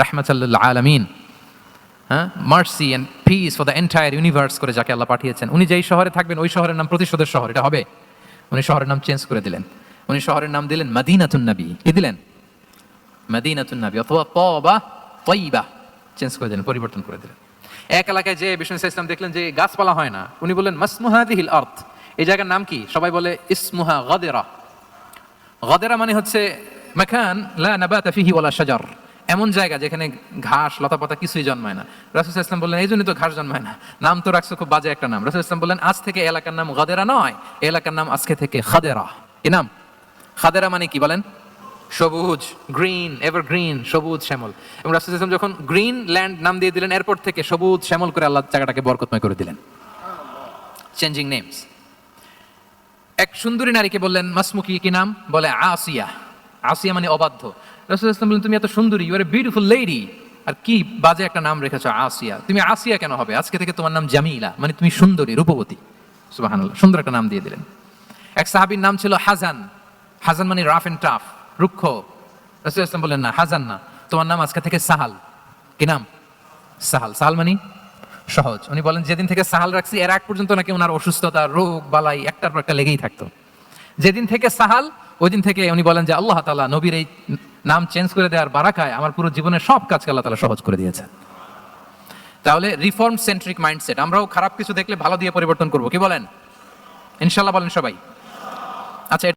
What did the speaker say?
রাহমাতাল লিল আলামিন, হ্যাঁ, mercy and peace for the entire universe করে যাকে আল্লাহ পাঠিয়েছেন, উনি যেই শহরে থাকবেন ওই শহরের নাম প্রতিশোধের শহর, এটা হবে। উনি শহরের নাম চেঞ্জ করে দিলেন, উনি শহরের নাম দিলেন মদিনাতুন নবী। কি দিলেন? মদিনাতুন নবী, অথবা তওবা তয়্যিবা, চেঞ্জ করে দিলেন, পরিবর্তন করে দিলেন। এক এলাকায় যে বিষ্ণু ইসলাম দেখলেন যে গাছপালা হয় না, উনি বললেন মাসমু হাযিহিল আরদ, এই জায়গার নাম কি? সবাই বলে ইসমুহা গাদেরা। গাদেরা মানে হচ্ছে মাকান লা নাবাতা ফিহি ওয়ালা শাজার, এমন জায়গা যেখানে ঘাস লতাপাতা কিছুই জন্মায় না। রাসূল সাল্লাল্লাহু আলাইহি ওয়াসাল্লাম বললেন এই জন্যই তো ঘাস জন্মায় না, নাম তো রাখছো খুব বাজে একটা নাম। রাসূল সাল্লাল্লাহু আলাইহি ওয়াসাল্লাম বললেন আজ থেকে এলাকার নাম গাদেরা নয়, এলাকার নাম আজকে থেকে খাদেরা। কি নাম? খাদেরা মানে কি বলেন? সবুজ, গ্রিন, এভারগ্রিন, সবুজ শ্যামল। এবং রাসূল সাল্লাল্লাহু আলাইহি ওয়াসাল্লাম যখন গ্রিন ল্যান্ড নাম দিয়ে দিলেন, এরপর থেকে সবুজ শ্যামল করে আল্লাহ জায়গাটাকে বরকতময় করে দিলেন। Changing names. এক সুন্দরী নারীকে বললেন মাসমুকি, কি নাম? বলে আসিয়া। আসিয়া মানে অবাধ্য। রাসূল সাল্লাল্লাহু আলাইহি ওয়াসাল্লাম বললেন তুমি এত সুন্দরী, you are a beautiful lady, আর কি বাজে একটা নাম রেখেছো আসিয়া। তুমি আসিয়া কেন হবে? আজকে থেকে তোমার নাম জামিলা, মানে তুমি সুন্দরী, রূপবতী। সুবহানাল্লাহ, সুন্দর একটা নাম দিয়ে দিলেন। এক সাহাবীর নাম ছিল হাসান। হাসান মানে রাফ এন্ড টাফ, রুক্ষ। রাসূল সাল্লাল্লাহু আলাইহি ওয়াসাল্লাম বললেন না, হাসান না, তোমার নাম আজকে থেকে সাহাল। কি নাম? সাহাল। সাহাল মানে সহজ। উনি বলেন যেদিন থেকে সাহাল রাখছি এর আগ পর্যন্ত নাকি ওনার অসুস্থতা, রোগ বালাই একটার পর একটা লেগেই থাকতো। যেদিন থেকে সাহাল, ওই দিন থেকে উনি বলেন যে আল্লাহ তাআলা নবীর এই নাম চেঞ্জ করে দেওয়ার বারাকায় আমার পুরো জীবনের সব কাজকে আল্লাহ তাআলা সহজ করে দিয়েছে। তাহলে রিফর্ম সেন্ট্রিক মাইন্ডসেট, আমরাও খারাপ কিছু দেখলে ভালো দিয়ে পরিবর্তন করব। কি বলেন? ইনশাআল্লাহ বলেন সবাই। আচ্ছা।